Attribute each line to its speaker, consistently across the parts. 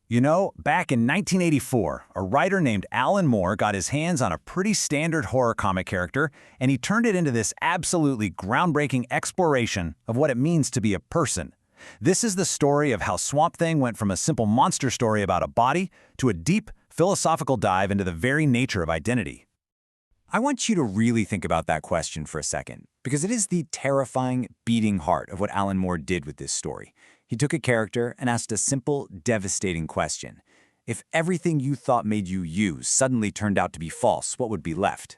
Speaker 1: You know, back in 1984, a writer named Alan Moore got his hands on a pretty standard horror comic character, and he turned it into this absolutely groundbreaking exploration of what it means to be a person. This is the story of how Swamp Thing went from a simple monster story about a body to a deep, philosophical dive into the very nature of identity.
Speaker 2: I want you to really think about that question for a second, because it is the terrifying, beating heart of what Alan Moore did with this story. He took a character and asked a simple, devastating question. If everything you thought made you you suddenly turned out to be false, what would be left?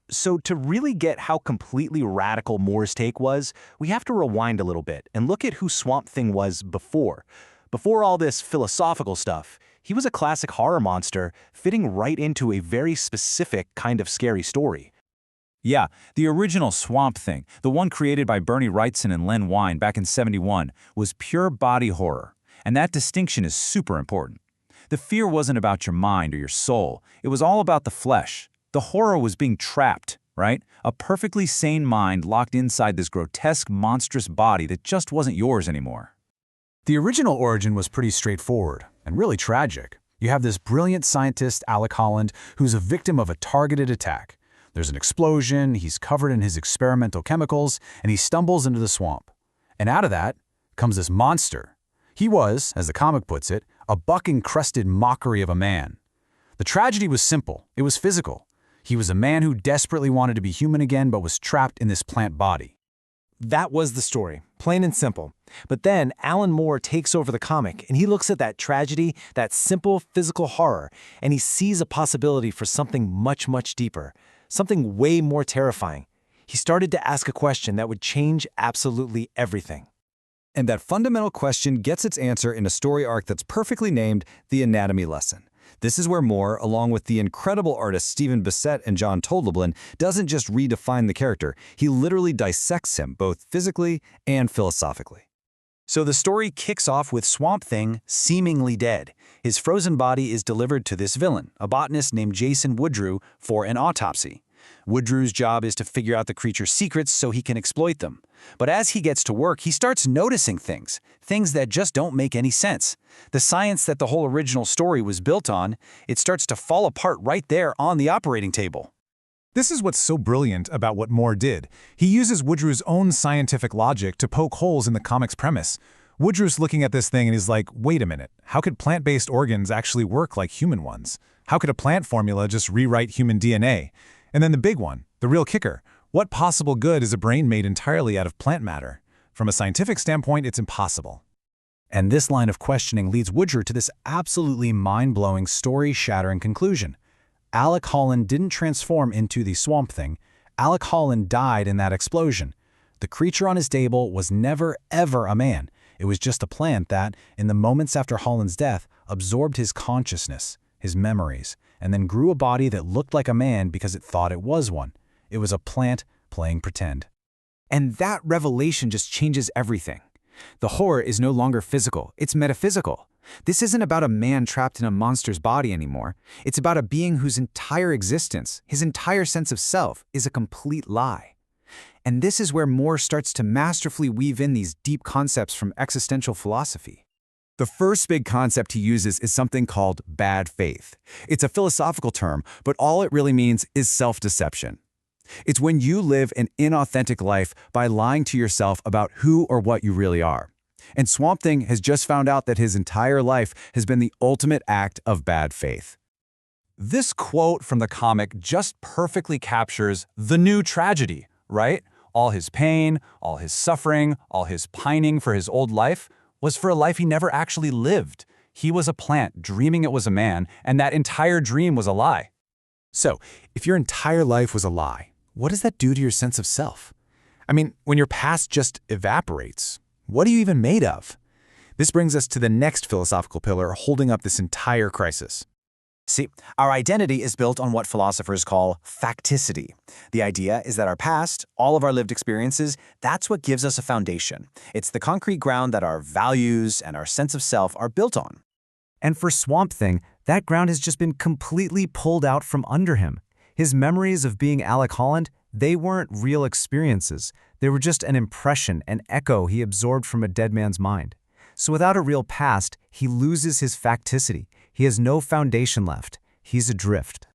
Speaker 3: So to really get how completely radical Moore's take was, we have to rewind a little bit and look at who Swamp Thing was before. Before all this philosophical stuff, he was a classic horror monster fitting right into a very specific kind of scary story.
Speaker 1: Yeah, the original Swamp Thing, the one created by Bernie Wrightson and Len Wein back in '71, was pure body horror, and that distinction is super important. The fear wasn't about your mind or your soul, it was all about the flesh. The horror was being trapped, right? A perfectly sane mind locked inside this grotesque, monstrous body that just wasn't yours anymore.
Speaker 4: The original origin was pretty straightforward and really tragic. You have this brilliant scientist, Alec Holland, who's a victim of a targeted attack. There's an explosion, he's covered in his experimental chemicals, and he stumbles into the swamp. And out of that comes this monster. He was, as the comic puts it, a buck-encrusted mockery of a man. The tragedy was simple, it was physical. He was a man who desperately wanted to be human again but was trapped in this plant body.
Speaker 5: That was the story, plain and simple. But then Alan Moore takes over the comic, and he looks at that tragedy, that simple physical horror, and he sees a possibility for something much, much deeper. Something way more terrifying. He started to ask a question that would change absolutely everything.
Speaker 2: And that fundamental question gets its answer in a story arc that's perfectly named The Anatomy Lesson. This is where Moore, along with the incredible artists Stephen Bissette and John Toldleben, doesn't just redefine the character, he literally dissects him both physically and philosophically.
Speaker 1: So the story kicks off with Swamp Thing seemingly dead. His frozen body is delivered to this villain, a botanist named Jason Woodrue, for an autopsy. Woodrue's job is to figure out the creature's secrets so he can exploit them. But as he gets to work, he starts noticing things that just don't make any sense. The science that the whole original story was built on, it starts to fall apart right there on the operating table.
Speaker 6: This is what's so brilliant about what Moore did. He uses Woodrue's own scientific logic to poke holes in the comic's premise. Woodrue's looking at this thing and he's like, wait a minute, how could plant-based organs actually work like human ones? How could a plant formula just rewrite human DNA? And then the big one, the real kicker, what possible good is a brain made entirely out of plant matter? From a scientific standpoint, it's impossible.
Speaker 4: And this line of questioning leads Woodrue to this absolutely mind-blowing, story-shattering conclusion. Alec Holland didn't transform into the Swamp Thing. Alec Holland died in that explosion. The creature on his table was never, ever a man. It was just a plant that, in the moments after Holland's death, absorbed his consciousness, his memories, and then grew a body that looked like a man because it thought it was one. It was a plant playing pretend.
Speaker 2: And that revelation just changes everything. The horror is no longer physical, it's metaphysical. This isn't about a man trapped in a monster's body anymore. It's about a being whose entire existence, his entire sense of self, is a complete lie. And this is where Moore starts to masterfully weave in these deep concepts from existential philosophy. The first big concept he uses is something called bad faith. It's a philosophical term, but all it really means is self-deception. It's when you live an inauthentic life by lying to yourself about who or what you really are. And Swamp Thing has just found out that his entire life has been the ultimate act of bad faith.
Speaker 1: This quote from the comic just perfectly captures the new tragedy, right? All his pain, all his suffering, all his pining for his old life was for a life he never actually lived. He was a plant dreaming it was a man, and that entire dream was a lie.
Speaker 4: So, if your entire life was a lie, what does that do to your sense of self? I mean, when your past just evaporates, what are you even made of? This brings us to the next philosophical pillar holding up this entire crisis.
Speaker 5: See, our identity is built on what philosophers call facticity. The idea is that our past, all of our lived experiences, that's what gives us a foundation. It's the concrete ground that our values and our sense of self are built on.
Speaker 2: And for Swamp Thing, that ground has just been completely pulled out from under him. His memories of being Alec Holland, they weren't real experiences. They were just an impression, an echo he absorbed from a dead man's mind. So without a real past, he loses his facticity. He has no foundation left. He's adrift.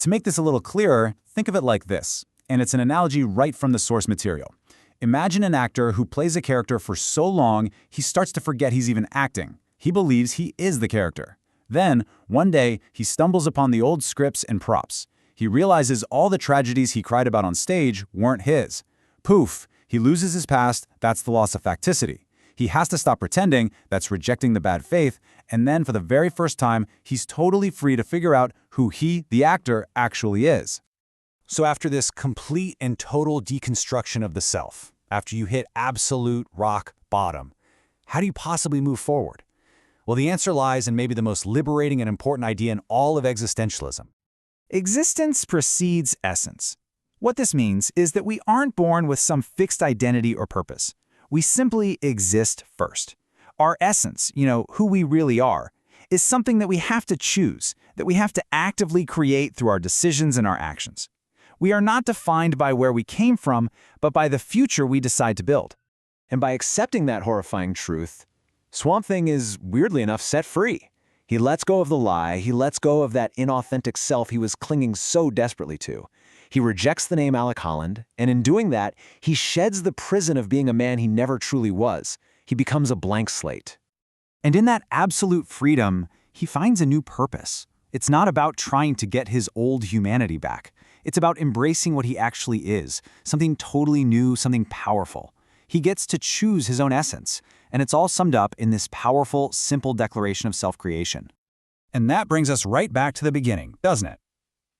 Speaker 1: To make this a little clearer, think of it like this, and it's an analogy right from the source material. Imagine an actor who plays a character for so long he starts to forget he's even acting. He believes he is the character. Then, one day, he stumbles upon the old scripts and props. He realizes all the tragedies he cried about on stage weren't his. Poof, he loses his past, that's the loss of facticity. He has to stop pretending, that's rejecting the bad faith, and then for the very first time, he's totally free to figure out who he, the actor, actually is.
Speaker 3: So after this complete and total deconstruction of the self, after you hit absolute rock bottom, how do you possibly move forward? Well, the answer lies in maybe the most liberating and important idea in all of existentialism.
Speaker 2: Existence precedes essence. What this means is that we aren't born with some fixed identity or purpose. We simply exist first. Our essence, who we really are, is something that we have to choose, that we have to actively create through our decisions and our actions. We are not defined by where we came from, but by the future we decide to build.
Speaker 3: And by accepting that horrifying truth, Swamp Thing is, weirdly enough, set free. He lets go of the lie, he lets go of that inauthentic self he was clinging so desperately to. He rejects the name Alec Holland, and in doing that, he sheds the prison of being a man he never truly was. He becomes a blank slate.
Speaker 1: And in that absolute freedom, he finds a new purpose. It's not about trying to get his old humanity back. It's about embracing what he actually is, something totally new, something powerful. He gets to choose his own essence, and it's all summed up in this powerful, simple declaration of self-creation. And that brings us right back to the beginning, doesn't it?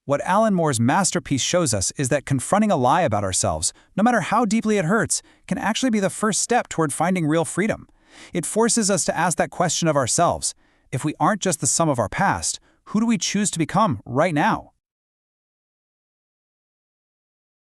Speaker 1: What Alan Moore's masterpiece shows us is that confronting a lie about ourselves, no matter how deeply it hurts, can actually be the first step toward finding real freedom. It forces us to ask that question of ourselves. If we aren't just the sum of our past, who do we choose to become right now?